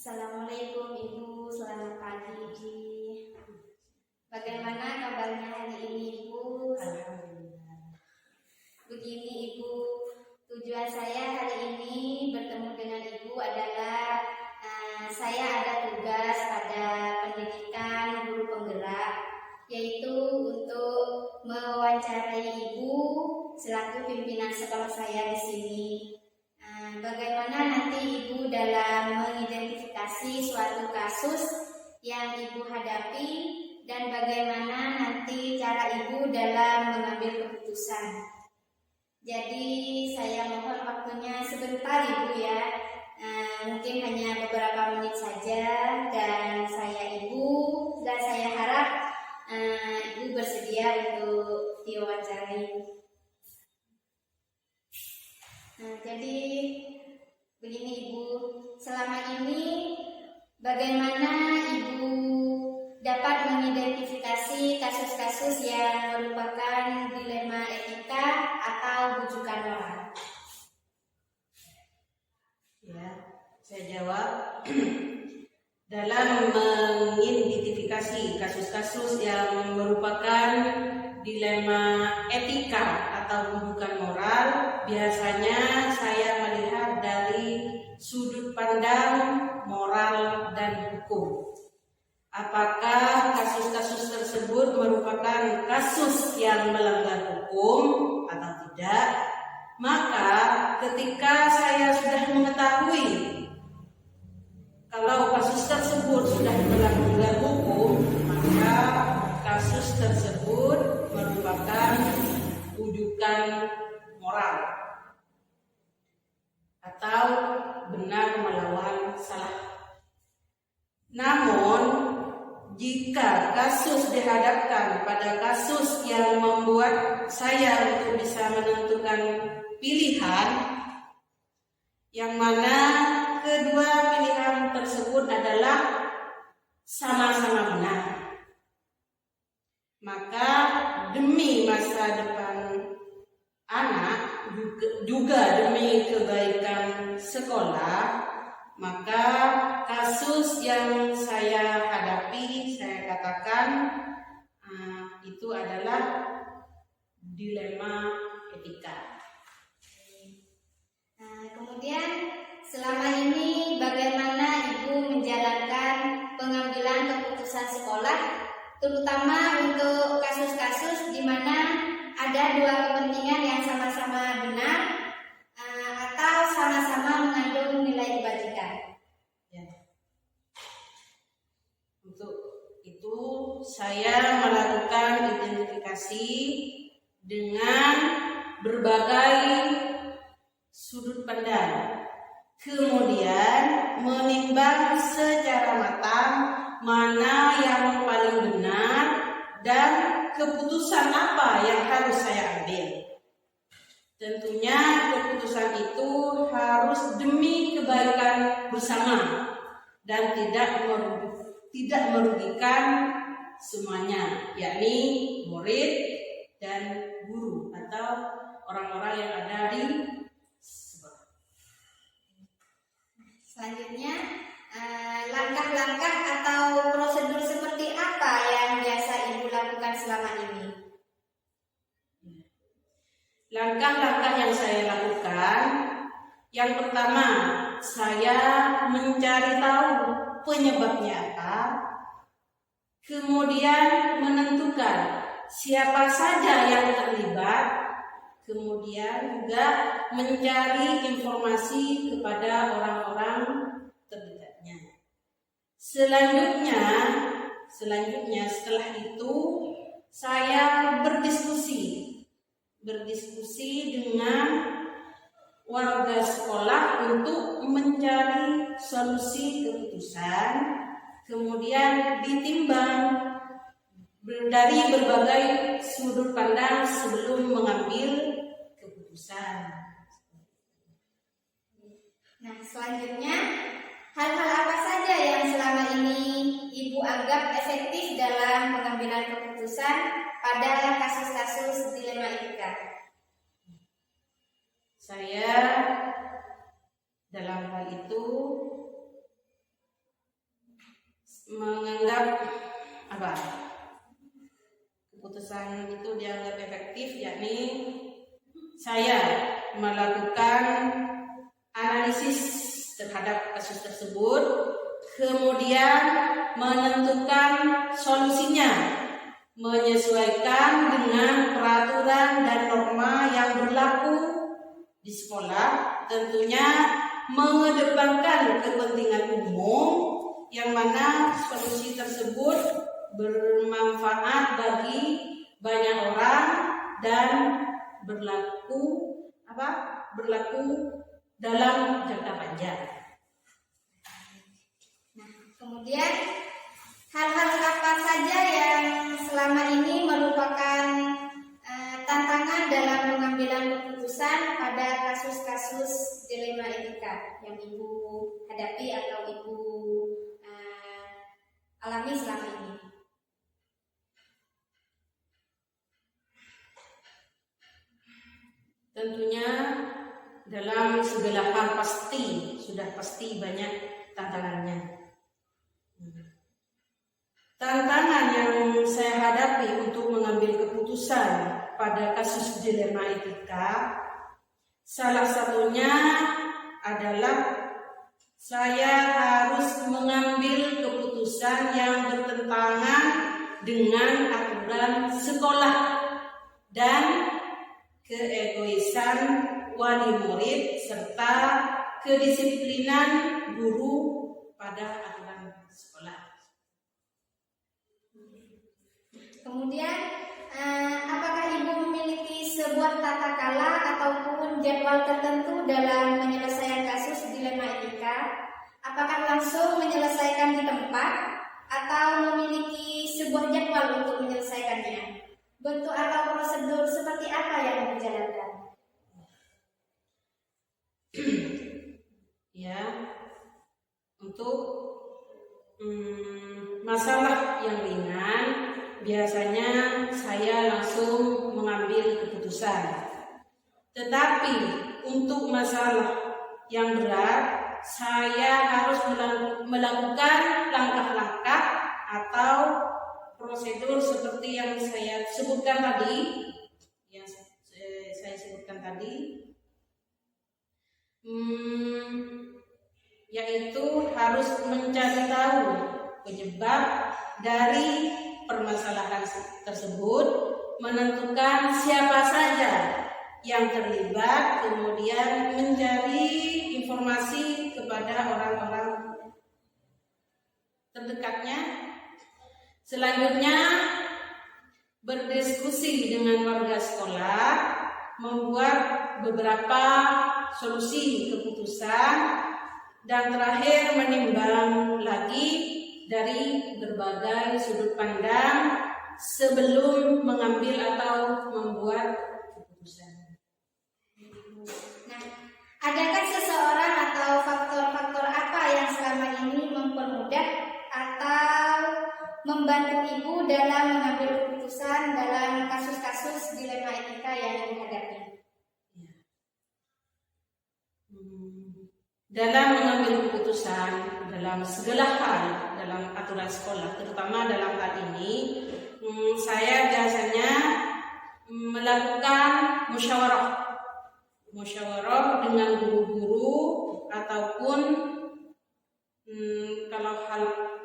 Assalamualaikum Ibu, selamat pagi. Bagaimana kabarnya hari ini Ibu? Alhamdulillah. Begini Ibu, tujuan saya hari ini bertemu dengan Ibu adalah saya ada tugas pada pendidikan guru penggerak, yaitu untuk mewawancarai Ibu selaku pimpinan sekolah saya di sini. Bagaimana nanti Ibu dalam mengidentifikasi suatu kasus yang Ibu hadapi dan bagaimana nanti cara Ibu dalam mengambil keputusan. Jadi saya mohon waktunya sebentar Ibu ya, mungkin hanya beberapa menit saja dan saya harap Ibu bersedia untuk diwawancarai. Jadi begini Ibu, selama ini bagaimana Ibu dapat mengidentifikasi kasus-kasus yang merupakan dilema etika atau rujukan moral? Ya, saya jawab. Dalam mengidentifikasi kasus-kasus yang merupakan dilema etika atau rujukan moral, biasanya saya melihat dari sudut pandang moral dan hukum. Apakah kasus-kasus tersebut merupakan kasus yang melanggar hukum atau tidak? Maka ketika saya sudah mengetahui kalau kasus tersebut sudah melanggar hukum, maka kasus tersebut merupakan rujukan moral atau benar melawan salah. Namun, jika kasus dihadapkan pada kasus yang membuat saya untuk bisa menentukan pilihan, yang mana kedua pilihan tersebut adalah sama-sama benar, maka demi masa depan anak juga demi kebaikan sekolah, maka kasus yang saya hadapi, saya katakan itu adalah dilema etika. Kemudian selama ini bagaimana Ibu menjalankan pengambilan keputusan sekolah, terutama untuk kasus-kasus di mana ada dua kepentingan yang sama-sama benar atau sama-sama mengandung nilai kebajikan? Ya. Untuk itu saya melakukan identifikasi dengan berbagai sudut pandang, kemudian menimbang secara matang mana yang paling benar dan keputusan apa yang harus saya ambil. Tentunya keputusan itu harus demi kebaikan bersama dan tidak merugikan semuanya, yakni murid dan guru atau orang-orang yang ada di sekolah. Selanjutnya, langkah-langkah atau prosedur seperti apa yang biasa Ibu lakukan selama ini? Langkah-langkah yang saya lakukan, yang pertama, saya mencari tahu penyebabnya apa, kemudian menentukan siapa saja yang terlibat, kemudian juga mencari informasi kepada orang-orang terdekatnya. Selanjutnya setelah itu saya berdiskusi dengan warga sekolah untuk mencari solusi keputusan, kemudian ditimbang dari berbagai sudut pandang sebelum mengambil keputusan. Nah, selanjutnya, hal-hal apa saja yang selama ini Ibu anggap efektif dalam pengambilan keputusan pada kasus-kasus dilema etika? Saya dalam hal itu menganggap apa? Keputusan itu dianggap efektif, yakni saya melakukan analisis terhadap kasus tersebut, kemudian menentukan solusinya, menyesuaikan dengan peraturan dan norma yang berlaku di sekolah, tentunya mengedepankan kepentingan umum yang mana solusi tersebut bermanfaat bagi banyak orang dan berlaku dalam jangka panjang. Nah, kemudian hal-hal apa saja yang selama ini merupakan tantangan dalam pengambilan keputusan pada kasus-kasus dilema etika yang Ibu hadapi atau Ibu alami selama ini? Tentunya dalam segala hal sudah pasti banyak tantangannya. Tantangan yang saya hadapi untuk mengambil keputusan pada kasus dilema etika, salah satunya adalah saya harus mengambil keputusan yang bertentangan dengan aturan sekolah dan keegoisan wali murid serta kedisiplinan guru pada aturan sekolah. Kemudian, apakah Ibu memiliki sebuah tata cara ataupun jadwal tertentu dalam menyelesaikan kasus dilema etika? Apakah langsung menyelesaikan di tempat atau memiliki sebuah jadwal untuk menyelesaikannya? Bentuk atau prosedur seperti apa yang dijalankan? Ya, untuk masalah yang ringan biasanya saya langsung mengambil keputusan. Tetapi untuk masalah yang berat, saya harus melakukan langkah-langkah atau prosedur seperti yang saya sebutkan tadi, yaitu harus mencari tahu penyebab dari permasalahan tersebut, menentukan siapa saja yang terlibat, kemudian mencari informasi kepada orang-orang terdekatnya. Selanjutnya berdiskusi dengan warga sekolah, membuat beberapa solusi keputusan, dan terakhir menimbang lagi dari berbagai sudut pandang sebelum mengambil atau membuat keputusan. Nah, adakah seseorang atau faktor-faktor apa yang selama ini mempermudah atau membantu Ibu dalam mengambil keputusan dalam kasus-kasus dilema etika yang dihadapi? Dalam mengambil keputusan dalam segala hal dalam aturan sekolah, terutama dalam hal ini, saya biasanya melakukan musyawarah dengan guru-guru ataupun kalau hal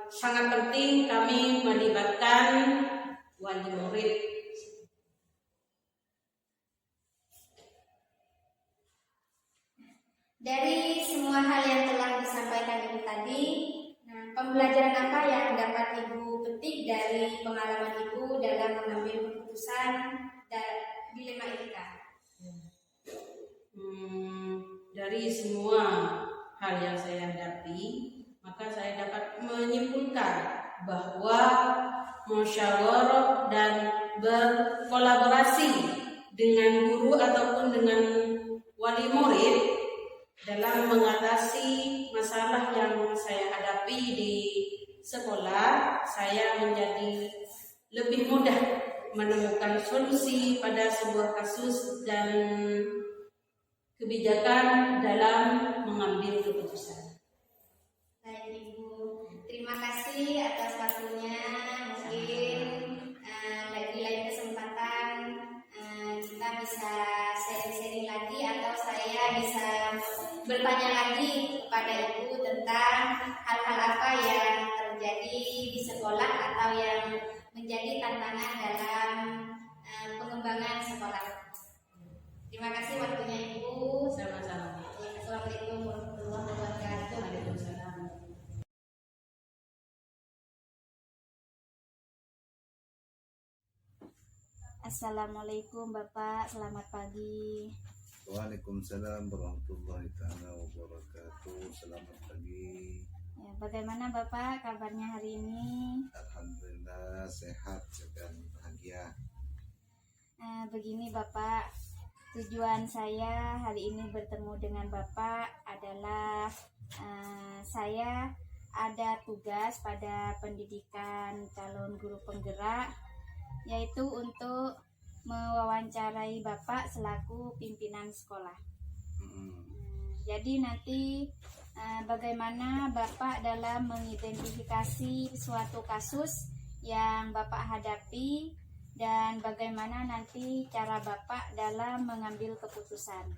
sangat penting kami melibatkan wali murid. Dari semua hal yang telah disampaikan Ibu tadi, pembelajaran apa yang dapat Ibu petik dari pengalaman Ibu dalam mengambil keputusan dilema etika? Dari semua hal yang saya hadapi, maka saya dapat menyimpulkan bahwa musyawarah dan berkolaborasi dengan guru ataupun dengan wali murid dalam mengatasi masalah yang saya hadapi di sekolah, saya menjadi lebih mudah menemukan solusi pada sebuah kasus dan kebijakan dalam mengambil keputusan. Baik Ibu, terima kasih atas bertanya lagi kepada ibu tentang hal-hal apa yang terjadi di sekolah atau yang menjadi tantangan dalam pengembangan sekolah. Terima kasih waktunya ibu. Sama-sama. Assalamualaikum warahmatullahi wabarakatuh. Waalaikumsalam. Assalamualaikum Bapak, selamat pagi. Waalaikumsalam warahmatullahi taala wabarakatuh. Selamat pagi. Ya, bagaimana Bapak kabarnya hari ini? Alhamdulillah sehat dan bahagia. Begini Bapak, tujuan saya hari ini bertemu dengan Bapak adalah saya ada tugas pada pendidikan calon guru penggerak, yaitu untuk mewawancarai Bapak selaku pimpinan sekolah. Jadi nanti bagaimana Bapak dalam mengidentifikasi suatu kasus yang Bapak hadapi dan bagaimana nanti cara Bapak dalam mengambil keputusan.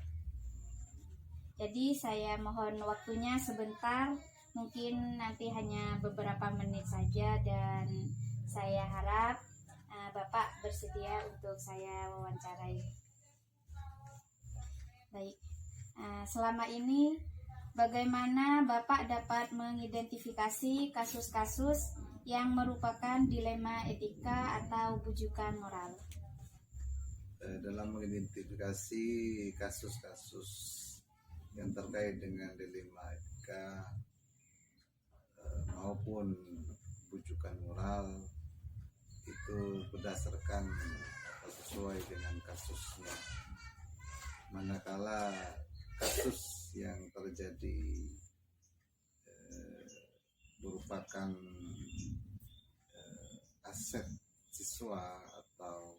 Jadi saya mohon waktunya sebentar, mungkin nanti hanya beberapa menit saja, dan saya harap Bapak bersedia untuk saya wawancarai. Baik, selama ini bagaimana Bapak dapat mengidentifikasi kasus-kasus yang merupakan dilema etika atau bujukan moral? Dalam mengidentifikasi kasus-kasus yang terkait dengan dilema etika maupun bujukan moral, itu berdasarkan atau sesuai dengan kasusnya. Manakala kasus yang terjadi merupakan aset siswa atau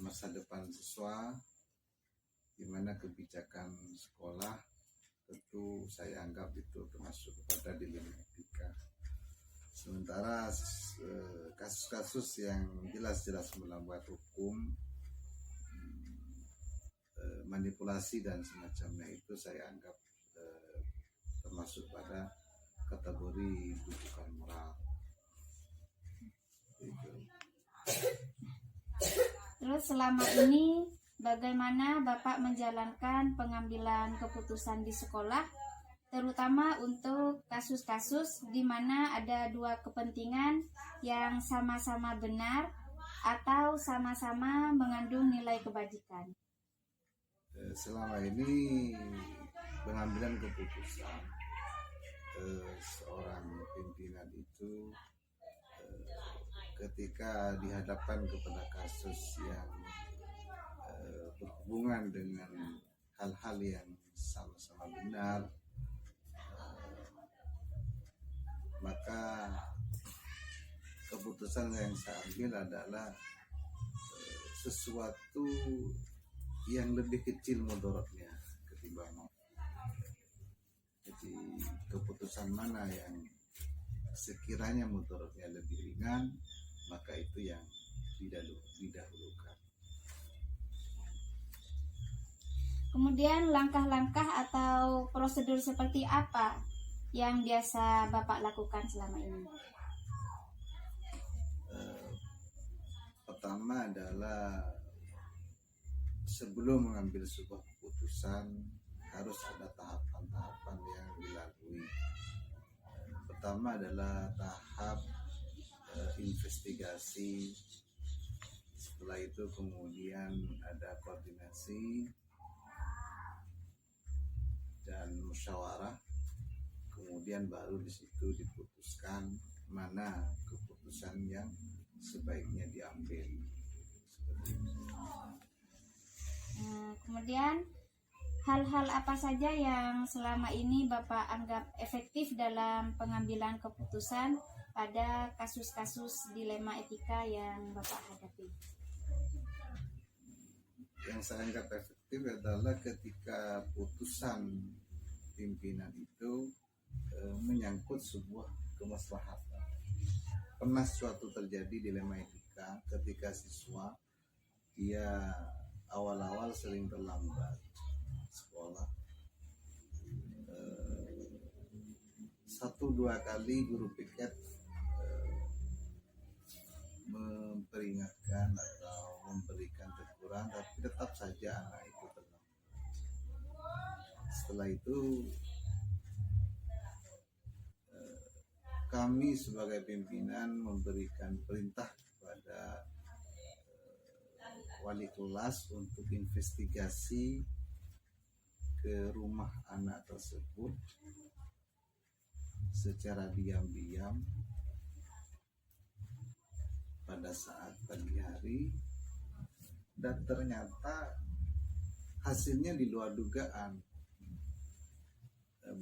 masa depan siswa, di mana kebijakan sekolah tentu saya anggap itu termasuk kepada dilema etika. Sementara kasus-kasus yang jelas-jelas melanggar hukum, manipulasi dan semacamnya, itu saya anggap termasuk pada kategori bujukan moral. Terus selama ini bagaimana Bapak menjalankan pengambilan keputusan di sekolah, terutama untuk kasus-kasus di mana ada dua kepentingan yang sama-sama benar atau sama-sama mengandung nilai kebajikan? Selama ini pengambilan keputusan seorang pimpinan itu ketika dihadapkan kepada kasus yang berhubungan dengan hal-hal yang sama-sama benar, maka keputusan yang saya ambil adalah sesuatu yang lebih kecil mudaratnya ketimbang. Jadi keputusan mana yang sekiranya mudaratnya lebih ringan, maka itu yang didahulukan. Kemudian langkah-langkah atau prosedur seperti apa yang biasa Bapak lakukan selama ini? Pertama adalah sebelum mengambil sebuah keputusan harus ada tahapan-tahapan yang dilalui. Pertama adalah tahap investigasi. Setelah itu kemudian ada koordinasi dan musyawarah. Kemudian baru di situ diputuskan mana keputusan yang sebaiknya diambil. Seperti itu. Kemudian hal-hal apa saja yang selama ini Bapak anggap efektif dalam pengambilan keputusan pada kasus-kasus dilema etika yang Bapak hadapi? Yang saya anggap efektif adalah ketika putusan pimpinan itu menyangkut sebuah kemaslahatan. Pernah suatu terjadi dilema etika ketika siswa dia awal-awal sering terlambat sekolah, 1-2 kali guru piket memperingatkan atau memberikan teguran, tapi tetap saja anak itu tenang. Setelah itu kami sebagai pimpinan memberikan perintah kepada wali kelas untuk investigasi ke rumah anak tersebut secara diam-diam pada saat pagi hari, dan ternyata hasilnya di luar dugaan,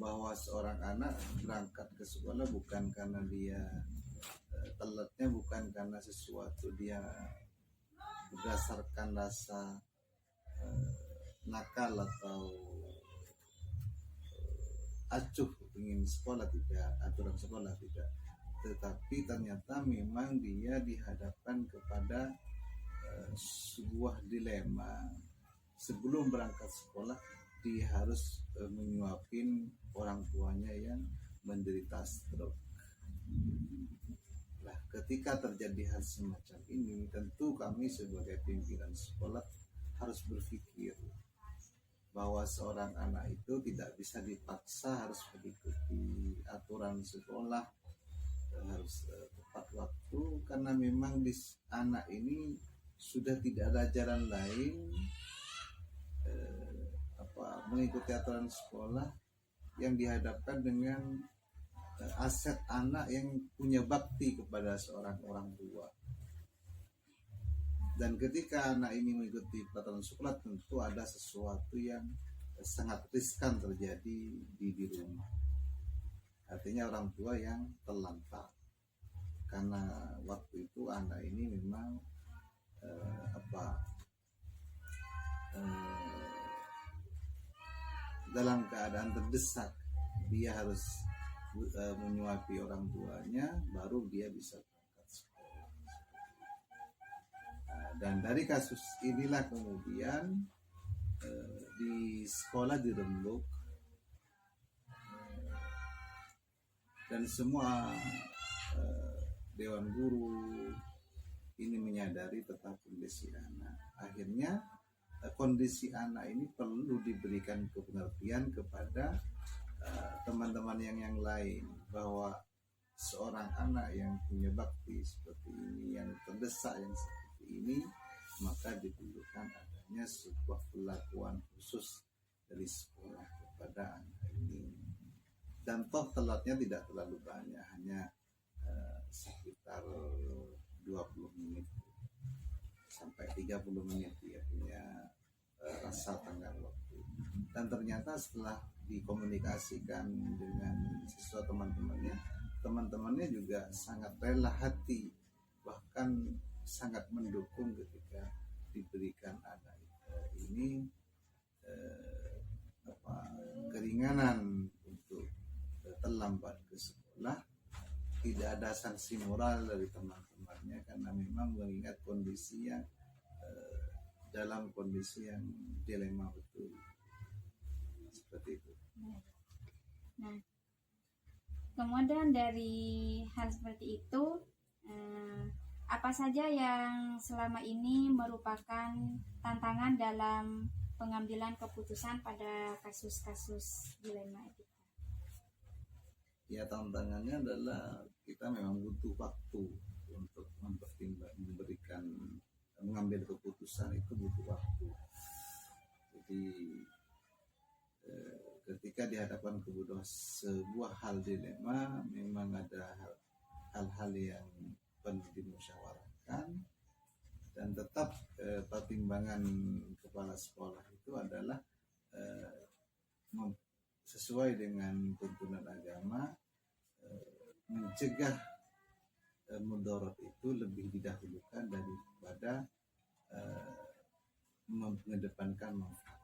bahwa seorang anak berangkat ke sekolah bukan karena dia telatnya, bukan karena sesuatu, dia berdasarkan rasa nakal atau acuh ingin sekolah, tidak, aturan sekolah tidak, tetapi ternyata memang dia dihadapkan kepada sebuah dilema. Sebelum berangkat sekolah dia harus menyuapin orang tuanya yang menderita stroke. Nah, ketika terjadi hal semacam ini, tentu kami sebagai pimpinan sekolah harus berpikir bahwa seorang anak itu tidak bisa dipaksa harus mengikuti aturan sekolah, harus tepat waktu, karena memang anak ini sudah tidak ada jalan lain mengikuti aturan sekolah, yang dihadapkan dengan aset anak yang punya bakti kepada seorang orang tua. Dan ketika anak ini mengikuti peraturan sekolah, tentu ada sesuatu yang sangat riskan terjadi di rumah. Artinya orang tua yang terlantar, karena waktu itu anak ini memang dalam keadaan terdesak, dia harus menyuapi orang tuanya baru dia bisa berangkat sekolah. Dan dari kasus inilah kemudian di sekolah dirembuk, dan semua dewan guru ini menyadari tentang kondisi anak. Akhirnya kondisi anak ini perlu diberikan pengertian kepada teman-teman yang lain, bahwa seorang anak yang punya bakti seperti ini, yang terdesak yang seperti ini, maka diperlukan adanya sebuah perlakuan khusus dari sekolah kepada anak ini. Dan toh telatnya tidak terlalu banyak, hanya sekitar 20 menit sampai 30 menit dia punya rasa tenggang waktu. Dan ternyata setelah dikomunikasikan dengan siswa teman-temannya juga sangat rela hati, bahkan sangat mendukung ketika diberikan anak ini keringanan untuk terlambat ke sekolah. Tidak ada sanksi moral dari teman-temannya, karena memang mengingat kondisi yang dalam kondisi yang dilema betul seperti itu. Nah, kemudian dari hal seperti itu, apa saja yang selama ini merupakan tantangan dalam pengambilan keputusan pada kasus-kasus dilema etika? Ya, tantangannya adalah kita memang butuh waktu untuk mengambil keputusan, itu butuh waktu. Jadi ketika dihadapkan ke sebuah hal dilema, memang ada hal-hal yang perlu dimusyawarahkan, dan tetap pertimbangan kepala sekolah itu adalah sesuai dengan tuntunan agama, mencegah mudorot itu lebih didahulukan daripada mengedepankan manfaat.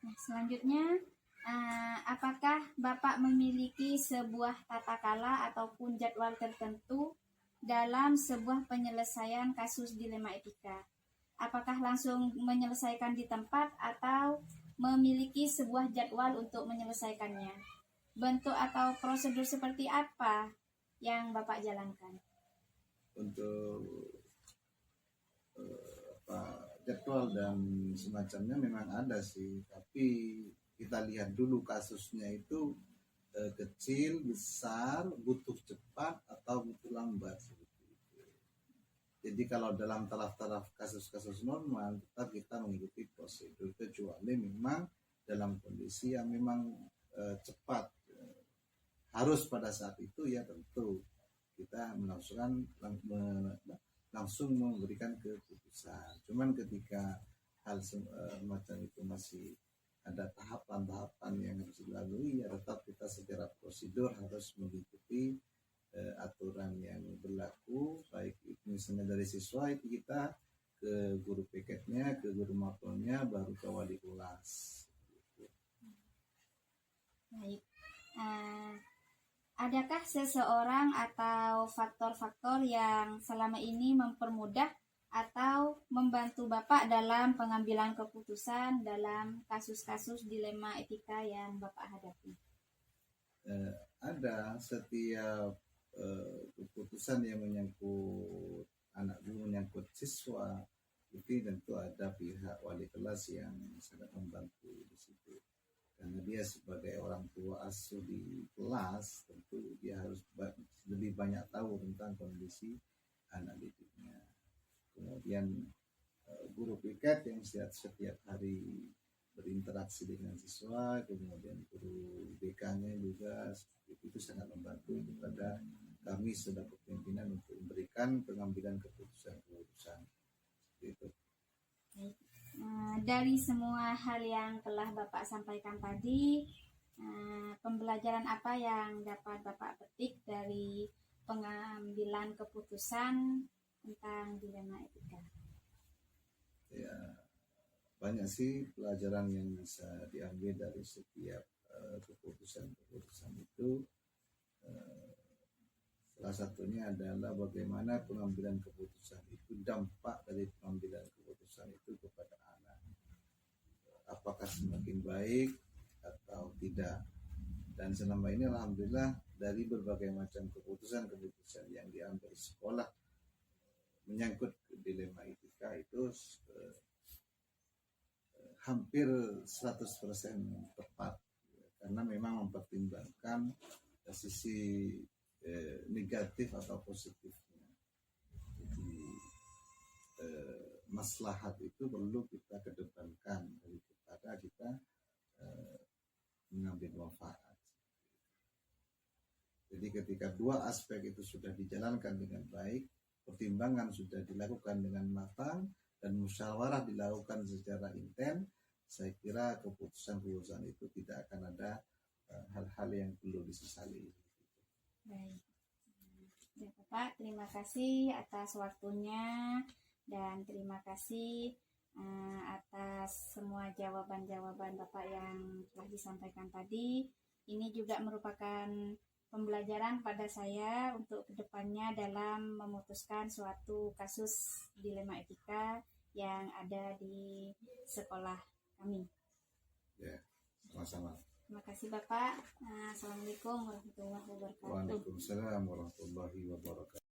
Nah, selanjutnya, apakah Bapak memiliki sebuah tata kala ataupun jadwal tertentu dalam sebuah penyelesaian kasus dilema etika? Apakah langsung menyelesaikan di tempat atau memiliki sebuah jadwal untuk menyelesaikannya? bentuk atau prosedur seperti apa yang Bapak jalankan? Untuk jadwal dan semacamnya memang ada sih, tapi kita lihat dulu kasusnya itu kecil, besar, butuh cepat atau butuh lambat. Jadi kalau dalam taraf-taraf kasus-kasus normal tetap kita mengikuti prosedur, kecuali memang dalam kondisi yang memang cepat harus pada saat itu, ya tentu kita langsung memberikan keputusan. Cuman ketika hal semacam itu masih ada tahapan-tahapan yang harus dilalui, ya tetap kita secara prosedur harus mengikuti aturan yang berlaku, baik misalnya dari siswa itu kita ke guru piketnya, ke guru mapelnya, baru ke wali kelas. Baik. Adakah seseorang atau faktor-faktor yang selama ini mempermudah atau membantu Bapak dalam pengambilan keputusan dalam kasus-kasus dilema etika yang Bapak hadapi? Ada. Setiap keputusan yang menyangkut anak guru, menyangkut siswa, itu tentu ada pihak wali kelas yang sangat membantu di situ. Karena dia sebagai orang tua asuh di kelas, tentu dia harus lebih banyak tahu tentang kondisi anak didiknya. Kemudian guru piket yang setiap hari berinteraksi dengan siswa, kemudian guru BK-nya juga itu sangat membantu kepada kami selaku pimpinan untuk memberikan pengambilan keputusan-keputusan seperti itu. Dari semua hal yang telah Bapak sampaikan tadi, pembelajaran apa yang dapat Bapak petik dari pengambilan keputusan tentang dilema etika? Ya, banyak sih pelajaran yang bisa diambil dari setiap keputusan-keputusan itu. Salah satunya adalah bagaimana pengambilan keputusan itu, dampak dari pengambilan keputusan itu kepada anak. Apakah semakin baik atau tidak. Dan selama ini alhamdulillah dari berbagai macam keputusan-keputusan yang diambil sekolah menyangkut dilema etika itu hampir 100% tepat, karena memang mempertimbangkan sisi negatif atau positifnya. Jadi maslahat itu perlu kita kedepankan daripada kita mengambil manfaat. Jadi ketika dua aspek itu sudah dijalankan dengan baik, pertimbangan sudah dilakukan dengan matang, dan musyawarah dilakukan secara intens, saya kira keputusan-keputusan itu tidak akan ada hal-hal yang perlu disesali. Baik. Ya, Bapak, terima kasih atas waktunya dan terima kasih atas semua jawaban-jawaban Bapak yang telah disampaikan tadi. Ini juga merupakan pembelajaran pada saya untuk kedepannya dalam memutuskan suatu kasus dilema etika yang ada di sekolah kami. Ya, sama-sama. Terima kasih Bapak. Assalamualaikum warahmatullahi wabarakatuh. Waalaikumsalam warahmatullahi wabarakatuh.